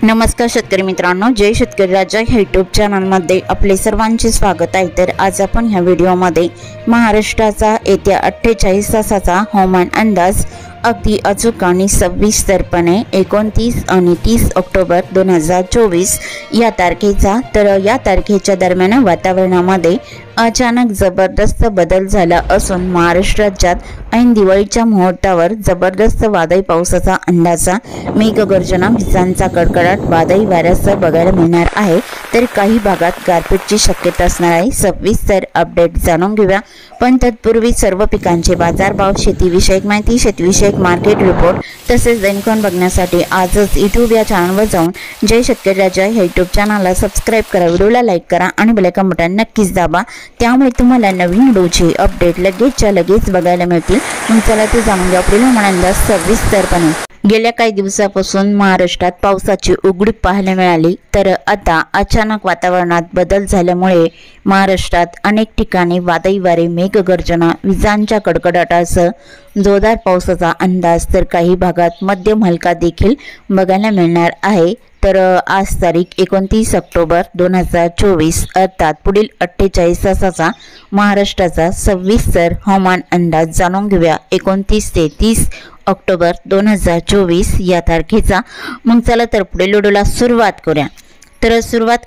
नमस्कार शेतकरी मित्रांनो, जय शेतकरी राजा ह्या यूट्यूब चॅनलमध्ये आपले सर्वांचे स्वागत आहे। तर आज आपण ह्या व्हिडिओमध्ये महाराष्ट्राचा येत्या 48 तासाचा हवामान अंदाज अगदी अचूक आणि सविस्तरपणे 29 आणि 30 ऑक्टोबर 2024 या तारखेचा। तर या तारखेच्या दरम्यान वातावरणामध्ये अचानक जबरदस्त बदल झाला असून महाराष्ट्र राज्यात ऐन दिवाळीच्या मुहूर्तावर जबरदस्त वादळी पावसाचा अंदाजा, मेघगर्जना, विजांचा कडकडाट, वादळी वाऱ्यासह बघायला मिळणार आहे। तर काही भागात गारपीटची शक्यता असणार आहे। सविस्तर अपडेट जाणून घेऊया, पण तत्पूर्वी सर्व पिकांचे बाजारभाव, शेतीविषयक माहिती, शेतीविषयक मार्केट रिपोर्ट तसेच दैनिकन बघण्यासाठी आजच यूट्यूब या चॅनलवर जाऊन जय शेतकरी राजा ह्या यूट्यूब चॅनलला सबस्क्राइब करा, व्हिडिओला लाईक करा आणि बेल आयकॉन बटन नक्कीच दाबा, त्यामुळे तुम्हाला नवीन व्हिडिओचे अपडेट लगेचच्या लगेच बघायला मिळतील। मग चला ते जाणून घ्या पुढील हवामान सविस्तरपणे। गेल्या काही दिवसापासून महाराष्ट्रात पावसाची उघडीप पाहायला मिळाली, तर आता अचानक वातावरणात बदल झाल्यामुळे महाराष्ट्रात अनेक ठिकाणी वादळी वारे, मेघगर्जना, विजांच्या कडकडाटासह जोरदार पावसाचा अंदाज, तर काही भागात मध्यम हलका देखील बघायला मिळणार आहे। तर आज तारीख 29 ऑक्टोबर 2024 अर्थात पुढील 48 तासाचा महाराष्ट्राचा सविस्तर हवामान अंदाज जाणून घेऊया 29 ते 30 ऑक्टोबर 2024 या तारखेचा। मग चला तर पुढील व्हिडिओला सुरुवात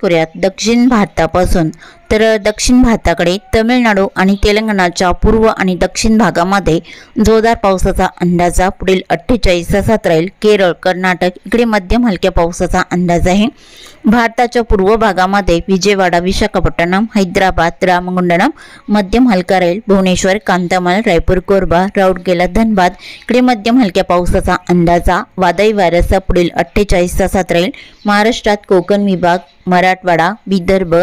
करूया दक्षिण भारतापासून। तर दक्षिण भारताकडे तमिळनाडू आणि तेलंगणाच्या पूर्व आणि दक्षिण भागामध्ये जोरदार पावसाचा अंदाजा पुढील 48 तासात राहील। केरळ, कर्नाटक इकडे मध्यम हलक्या पावसाचा अंदाज आहे। भारताच्या पूर्व भागामध्ये विजयवाडा, विशाखापट्टणम, हैदराबाद, रामगुंडम मध्यम हलका राहील। भुवनेश्वर, कांतामाल, रायपूर, कोरबा, राउरकेला, धनबाद इकडे मध्यम हलक्या पावसाचा अंदाजा। वादळी वाऱ्यासह पुढील 48 तासात राहील। महाराष्ट्रात कोकण विभाग, मराठवाडा, विदर्भ,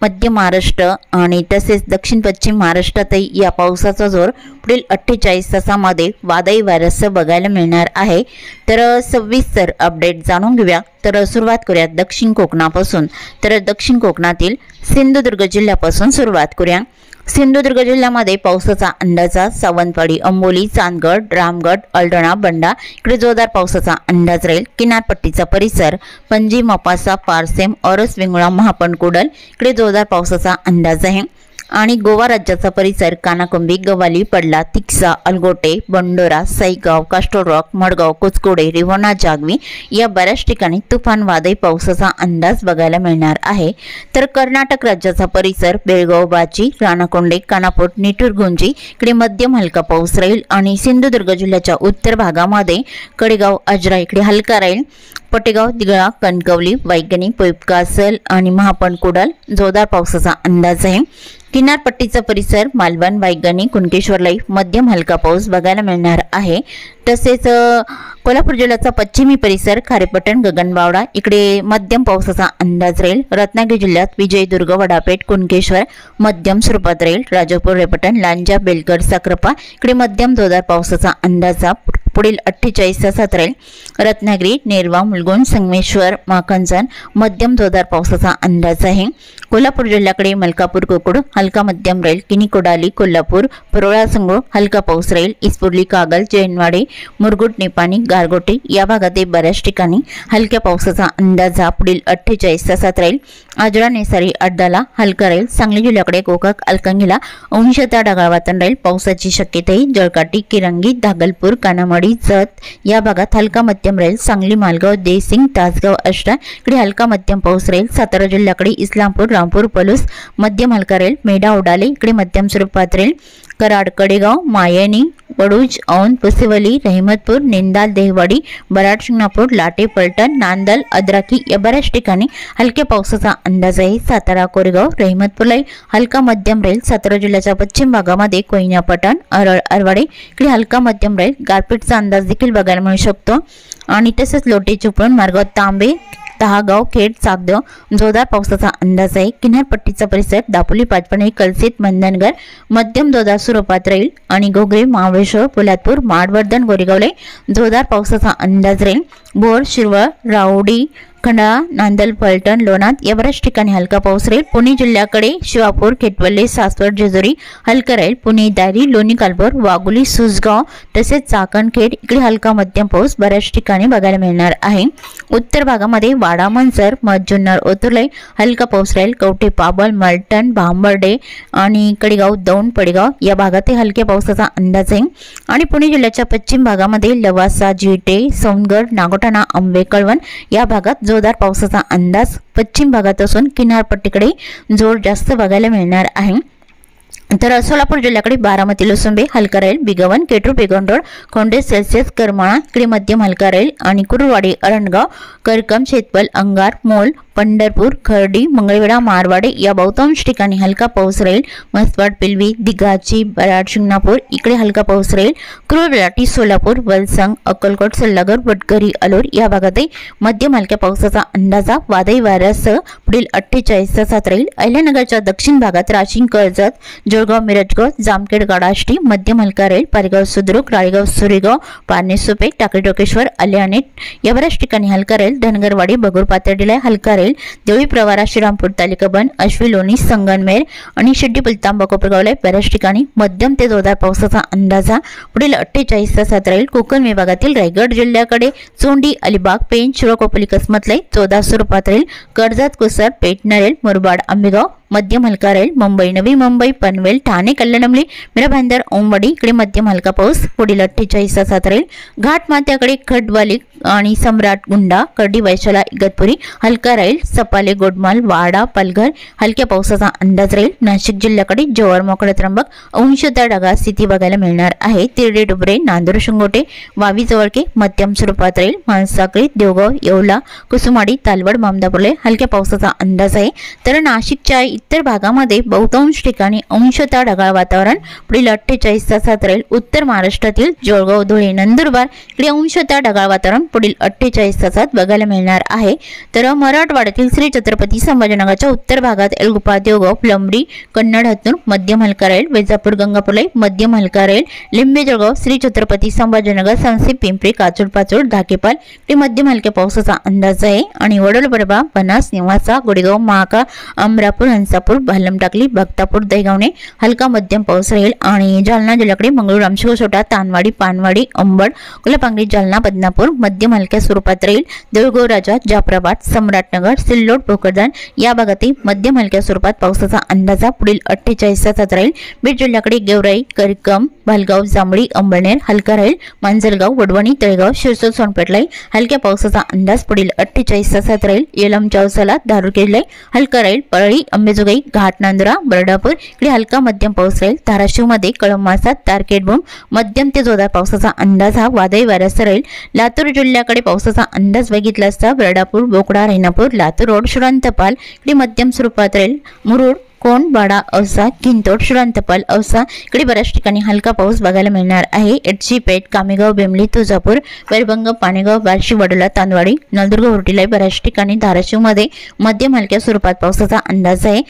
मध्य महाराष्ट्र आणि तसेच दक्षिण पश्चिम महाराष्ट्रातही या पावसाचा जोर पुढील 48 तासामध्ये वादळी वाऱ्यासह बघायला मिळणार आहे। तर सविस्तर अपडेट जाणून घेऊया। तर सुरुवात करूया दक्षिण कोकणापासून। तर दक्षिण कोकणातील सिंधुदुर्ग जिल्ह्यापासून सुरुवात करूया। सिंधुदुर्ग जिल्ह्यामध्ये पावसाचा अंदाजा सावंतवाडी, अंबोली, चांदगड, रामगड, अल्डणा, बंडा इकडे जोरदार पावसाचा अंदाज राहील। किनारपट्टीचा परिसर पणजी, मपासा, पारसेम, औरस, वेंगुळा, महापणकुडल इकडे जोरदार पावसाचा अंदाज आहे। आणि गोवा राज्याचा परिसर कानाकुंबी, गवाली, पडला, तिक्सा, अलगोटे, बंडोरा, सईगाव, कास्टोल रॉक, मडगाव, कोचकोडे, रिव्हाना, जागवी या बऱ्याच ठिकाणी तुफान वादळी पावसाचा अंदाज बघायला मिळणार आहे। तर कर्नाटक राज्याचा परिसर बेळगाव, बाची, राणाकोंडे, कानापूर, निटूर, गुंजी इकडे मध्यम हलका पाऊस राहील। आणि सिंधुदुर्ग जिल्ह्याच्या उत्तर भागामध्ये कडेगाव, अजरा इकडे हलका राहील। पटेगाव, दिगळा, कणकवली, वैगणी, पोईपकासल आणि महापणकुडल जोरदार पावसाचा अंदाज आहे। किनारपट्टीचा परिसर मालवण, वैगणी, कुणकेश्वरलाही मध्यम हलका पाऊस बघायला मिळणार आहे। तसेच कोल्हापूर जिल्ह्याचा पश्चिमी परिसर खारेपटण, गगनबावडा इकडे मध्यम पावसाचा अंदाज राहील। रत्नागिरी जिल्ह्यात विजयदुर्ग, वडापेठ, कुणकेश्वर मध्यम स्वरूपात राहील। राजापूर, रेपटण, लांजा, बेलगड, साखरपा इकडे मध्यम जोरदार पावसाचा अंदाजा पुढील 48 तासात राहील। रत्नागिरी, नेरवा, मुलगुण, संगमेश्वर, माखनजन मध्यम जोरदार पावसाचा अंदाज आहे। कोल्हापूर जिल्ह्याकडे मलकापूर, कोकुड हलका मध्यम राहील। किनी, कोडाली, कोल्हापूर, परोळा, संगोळ हलका पाऊस राहील। इस्पुर्ली, कागल, जैनवाडी, मुरगुड, निपाणी, गारगोटे या भागात बऱ्याच ठिकाणी हलक्या पावसाचा अंदाजा पुढील 48 तासात राहील। आजरा, नेसारी, अड्डाला हलका राहील। सांगली जिल्ह्याकडे गोकाक, अलकंगीला अंशतः ढगाळ वातावरण राहील। पावसाची शक्यताही जळकाटी, किरंगी, दागलपूर, कानामाडी, जत या भागात हलका मध्यम राहील। सांगली, मालगाव, देसिंग, तासगाव, अष्टा इकडे हलका मध्यम पाऊस राहील। सातारा जिल्ह्याकडे इस्लामपूर, रामपूर, पलूस मध्यम हलका राहील। मेढा, उडाले इकडे मध्यम स्वरूपात राहील। कराड, कडेगाव, मायणी, वडूज, औंध, पुसेवली, रहिमतपूर, निंदाल, देहवाडी, बराड, शिंगणापूर, लाटे, पलटण, नांदल, अद्राकी या बऱ्याच ठिकाणी हलक्या पावसाचा अंदाज आहे। सातारा, कोरेगाव, रहिमतपूरलाही हलका मध्यम राहील। सातारा जिल्ह्याच्या पश्चिम भागामध्ये कोयना, पटण, अरळ, अरवाडे इकडे हलका मध्यम राहील। गारपीटचा अंदाज देखील बघायला मिळू शकतो। आणि तसेच लोटे, चिपळूण मार्गावर तांबे, तहागाव, खेड, चाकदेव जोरदार पावसाचा अंदाज आहे। किनारपट्टीचा परिसर दापोली, पाचपणे, कलसीत, मंदनगर मध्यम जोरदार स्वरूपात राहील। आणि घोगरे, महाबळेश्वर, पोलादपूर, माडवर्धन, गोरेगावले जोरदार पावसाचा अंदाज राहील। बोर, शिरवळ, राऊडी, खंडाळा, नांदल, फलटण, लोणार या बऱ्याच ठिकाणी हलका पाऊस राहील। पुणे जिल्ह्याकडे शिवापूर, खेटवले, सासवड, जेजुरी हलका राहील। पुणे, दारी, लोणी कालभोर, वाघोली, सुसगाव तसेच चाकणखेड इकडे हलका मध्यम पाऊस बऱ्याच ठिकाणी बघायला मिळणार आहे। उत्तर भागामध्ये वाडा, मनसर, जुन्नर, ओतुर्ले हलका पाऊस राहील। कवठे, पाबळ, मलटण, भांबर्डे आणि कडेगाव, दौंड, पडेगाव या भागात हलक्या पावसाचा अंदाज आहे। आणि पुणे जिल्ह्याच्या पश्चिम भागामध्ये लवासा, जिटे, सोनगड, नागोठाणा, आंबे, कळवण या भागात जोरदार पावसाचा अंदाज पश्चिम भागात असून किनारपट्टीकडे जोर जास्त बघायला मिळणार आहे। तर सोलापूर जिल्ह्याकडे बारामती, लोसंबे हलका राहील। बिगवन, केटूर, पेगोंडोळ, खोंडे, सेल्सियस, करमाळा इकडे मध्यम हलका राहील। आणि कुरुवाडी, अरणगाव, करकम, शेतपल, अंगार, मोल, पंढरपूर, खर्डी, मंगळवेढा, मारवाडे या बहुतांश ठिकाणी हलका पाऊस राहील। मसवाड, पिलवी, दिघाची, बराड, शिंगणापूर इकडे हलका पाऊस राहील। कुरुबेलाटी, सोलापूर, वलसंग, अक्कलकोट, सल्लागर, वडगरी, अलोर या भागातही मध्यम हलक्या पावसाचा अंदाजा वादळी वाऱ्यासह पुढील 48 तासात राहील। अहिल्यानगरच्या दक्षिण भागात राशीन, कर्जत, जळगाव, मिरजगाव, जामखेड, गाडाष्टी मध्यम हलका राहील। पारगाव, सुद्रुक, राळेगाव, सुरेगाव, पारणे, सुपे, टाकळी, टोकेश्वर, आल्यानेट या बऱ्याच ठिकाणी हलका राहील। धनगरवाडी, बगूर, पातर्डीला हलका राहील। देवळी, प्रवारा, श्रीरामपूर, तालुका बंद, अश्वी, लोणी, संगनमेर आणि शिड्डी, पुलतांबा, कोपरगावला बऱ्याच ठिकाणी मध्यम ते जोरदार पावसाचा अंदाजा पुढील 48 तासात राहील। कोकण विभागातील रायगड जिल्ह्याकडे चोंडी, अलिबाग, पेंच, शिरोकोपली, कसमतलाई जोरदार स्वरूपात राहील। कर्जत, कुसर, पेठ, नरेल, मुरबाड, आंबेगाव मध्यम हलका राहील। मुंबई, नवी मुंबई, पनवेल, ठाणे, कल्याणमली, मिराभांदर, ओंबडी इकडे मध्यम हलका पाऊस पुढील 48 तासात राहील। घाटमाथ्याकडे खडवाली आणि सम्राट, गुंडा, कर्डी, वैशाला, इगतपुरी हलका राहील। सपाले, गोडमाल, वाडा, पालघर हलक्या पावसाचा अंदाज राहील। नाशिक जिल्ह्याकडे जव्हार, मोकळा, त्र्यंबक अंशतः ढगाळ स्थिती बघायला मिळणार आहे। तिरडे, डुबरे, नांदूर, शिंगोटे, वावी, जवळके मध्यम स्वरूपात राहील। माणसाकळी, देवगाव, येवला, कुसुमाडी, तालवड, मामदापुरले हलक्या पावसाचा अंदाज आहे। तर नाशिकच्या इतर भागामध्ये बहुतांश ठिकाणी अंशतः ढगाळ वातावरण पुढील 48 तासात राहील। उत्तर महाराष्ट्रातील जळगाव, धुळे, नंदुरबार इकडे अंशतः ढगाळ वातावरण पुढील 48 तासात बघायला मिळणार आहे। तर मराठवाड्यातील श्री छत्रपती संभाजीनगरच्या उत्तर भागात एलगुपा, देवगाव, फुलंब्री, कन्नड, हतनूर मध्यम हलका राहील। वैजापूर, गंगापूरला मध्यम हलका राहील। लिंबे, जळगाव, श्री छत्रपती संभाजीनगर, सांगसी, पिंपरी, काचूड, पाचोड, धाकेपाल इकडे मध्यम हलक्या पावसाचा अंदाज आहे। आणि वडोलबरबा, बनास, निवासा, गोडेगाव, महाका, अमरापूर, हंसापूर, भालम टाकली, भक्तापूर, दहीगावने हलका मध्यम पाऊस राहील। आणि जालना जिल्ह्याकडे मंगळूर, रामशेव, छोटा, तानवाडी, पानवाडी, अंबड, कोल्हापांगरी, जालना, बदनापूर मध्यम हलक्या स्वरूपात राहील। देऊळगाव, राजा, जाफराबाद, सम्राटनगर, सिल्लोड, भोकरदन या भागातही मध्यम हलक्या स्वरूपात पावसाचा अंदाजा पुढील 48 तासात राहील। बीड जिल्ह्याकडे गेवराई, करकम, भालगाव, जांभळी, अंबळनेर हलका राहील। मांजलगाव, वडवणी, तळेगाव, शिरसोल, सोनपेठलाई हलक्या पावसाचा अंदाज पुढील 48 तासात राहील। येलम, चौसाला, दारुकेडलाई हलका राहील। परळी, अंबेजोगाई, घाट, नांदुरा, बर्डापूर इकडे हलका मध्यम पाऊस राहील। धाराशिव मध्ये कळंब-मासात, तारकेडबूम मध्यम ते जोरदार पावसाचा अंदाज हा वादळी वाऱ्यासह राहील। लातूर जिल्ह्याकडे पावसाचा अंदाज बघितला असता बर्डापूर, बोकडा, रेणापूर, लातूर रोड, शुरांतपाल इकडे मध्यम स्वरूपात राहील। मुरुड, कोण, बाडा, औसा, किंतोड, शुरांतपाल, औसा इकडे बऱ्याच ठिकाणी हलका पाऊस बघायला मिळणार आहे। एडशी, पेठ, कामेगाव, बेमली, तुळजापूर, वैरभंग, पाणेगाव, बार्शी, वडोला, तांदवाडी, नलदुर्ग, हुर्टीला बऱ्याच ठिकाणी धाराशिव मध्ये मध्यम हलक्या स्वरूपात पावसाचा अंदाज आहे।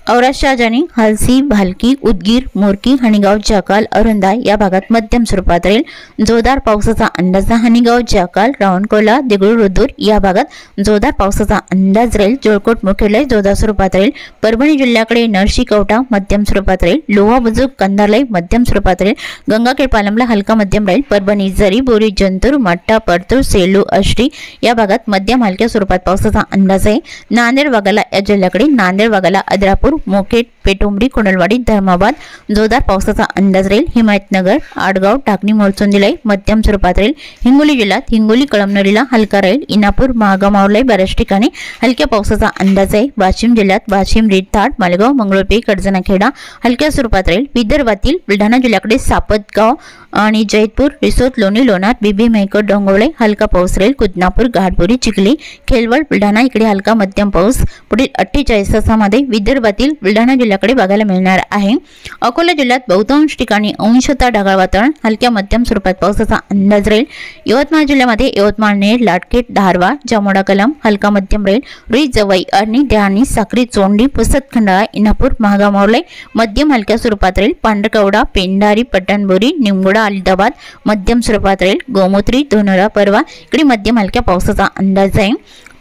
औराद, शहाजानी, हलसी, भालकी, उदगीर, मोरकी, हणीगाव, जाकाल, औरंदा या भागात मध्यम स्वरूपात राहील। जोरदार पावसाचा अंदाज हणीगाव, जाकाल, रावणकोला, देगलूर, रुद्र या भागात जोरदार पावसाचा अंदाज राहील। जळकोट, मुखेडला जोरदार स्वरूपात राहील। परभणी जिल्ह्याकडे नरशी, कवठा मध्यम स्वरूपात राहील। लोहा, बुजुर्ग, कंधारलाई मध्यम स्वरूपात राहील। गंगाखेड, पालमला हलका मध्यम राहील। परभणी, जरी, बोरी, जंतूर, मट्टा, परतूर, सेलू, आष्टी या भागात मध्यम हलक्या स्वरूपात पावसाचा अंदाज आहे। नांदेड वाघाला या जिल्ह्याकडे नांदेड वाघाला, अद्रापूर, मोखेड, पेटुंबरी, कुंडलवाडी, धर्माबाद जोरदार पावसाचा अंदाज राहील। हिमायतनगर, आडगाव, टाकणी, मोरचोंदीलाई मध्यम स्वरूपात राहील। हिंगोली जिल्ह्यात हिंगोली, कळमनुरीला हलका राहील। इनापूर, महागाव, मावलाई बऱ्याच ठिकाणी हलक्या पावसाचा अंदाज आहे। वाशिम जिल्ह्यात वाशिम, रिठाड, मालेगाव, मंगळुरपे, कडजनाखेडा हलक्या स्वरूपात राहील। विदर्भातील बुलढाणा जिल्ह्याकडे सापतगाव आणि जैतपूर, रिसोद, लोणी, लोणार, बीबी, मेहकर, डोंगवळे हलका पाऊस राहील। कुदनापूर, घाटपुरी, चिखली, खेलवड, बुलढाणा इकडे हलका मध्यम पाऊस पुढील 48 तासामध्ये विदर्भातील बुलढाणा जिल्ह्याकडे बघायला मिळणार आहे। अकोला जिल्ह्यात बहुतांश ठिकाणी अंशतः ढगाळ वातावरण हलक्या मध्यम स्वरूपात पावसाचा अंदाज राहील। यवतमाळ जिल्ह्यामध्ये यवतमाळ, नेर, लाटखेड, धारवा, जामोडा, कलम हलका मध्यम राहील। रुई, जवई, अरणी, डहाणी, साक्री, चोंडी, पुसद, खंडाळा, इनापूर, महागाव, मावलाई मध्यम हलक्या स्वरूपात राहील। पांढरकवडा, पेंढारी, पट्टणबोरी, निमगुडा, अलिदाबाद मध्यम स्वरूपात राहील। गोमूत्री, धोनरा, परवा इकडे मध्यम हलक्या पावसाचा अंदाज आहे।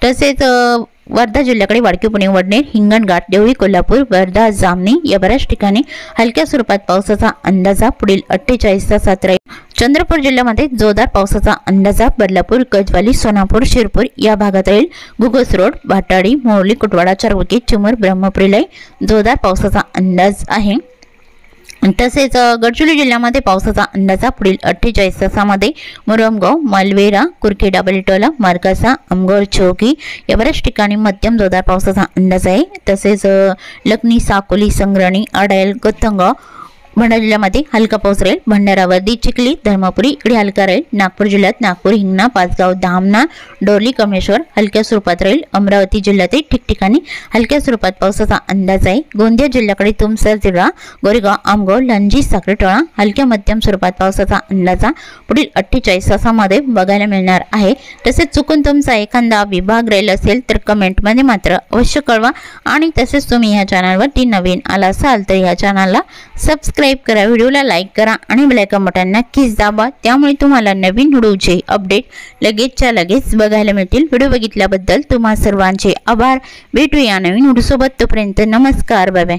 तसेच वर्धा जिल्ह्याकडे वाडकी, पुणे, वडनेर, हिंगणघाट, देवळी, कोल्हापूर, वर्धा, जामणी या बऱ्याच ठिकाणी हलक्या स्वरूपात पावसाचा अंदाजा पुढील 48 तासात राहील। चंद्रपूर जिल्ह्यामध्ये जोरदार पावसाचा अंदाजा बदलापूर, गजवाली, सोनापूर, शिरपूर या भागात राहील। घुगस रोड, भाटाडी, मोरली, कुटवाडा, चारवकी, चिमूर, ब्रह्मपुरीला जोरदार पावसाचा अंदाज आहे। तसेच गडचिरोली जिल्ह्यामध्ये पावसाचा अंदाजा पुढील 48 तासामध्ये मुरमगाव, मालवेरा, कुरखेडा, बलिटोला, मार्गासा, अमगोर, चौकी या बऱ्याच ठिकाणी मध्यम जोरदार पावसाचा अंदाज आहे। तसेच लखनी, साकोली, संग्राणी, आडायल, गतंगाव भंडारा जिल्ह्यामध्ये हलका पाऊस राहील। भंडारा, वर्दी, चिखली, धर्मपुरी इकडे हलका राहील। नागपूर जिल्ह्यात नागपूर, हिंगणा, पाचगाव, धामणा, डोरली, कमलेश्वर हलक्या स्वरूपात राहील। अमरावती जिल्ह्यातही ठिकठिकाणी हलक्या स्वरूपात पावसाचा अंदाज आहे। गोंदिया जिल्ह्याकडे तुमसर, जिल्हा, गोरेगाव, आमगाव, लंजी, साखरेटोळा हलक्या मध्यम स्वरूपात पावसाचा अंदाजा पुढील 48 तासामध्ये बघायला मिळणार आहे। तसेच चुकून तुमचा एखादा विभाग राहील असेल तर कमेंटमध्ये मात्र अवश्य कळवा। आणि तसेच तुम्ही या चॅनलवरती नवीन आला असाल तर या चॅनलला सबस्क्राइब करा, व्हिडिओला लाईक करा आणि बेल आयकॉन बटन नक्कीच दाबा, त्यामुळे तुम्हाला नवीन व्हिडिओचे अपडेट लगेचच्या लगेच बघायला मिळतील। व्हिडिओ बघितल्याबद्दल तुम्हा सर्वांचे आभार। भेटूया नवीन व्हिडिओ सोबत, तोपर्यंत नमस्कार, बाय बाय।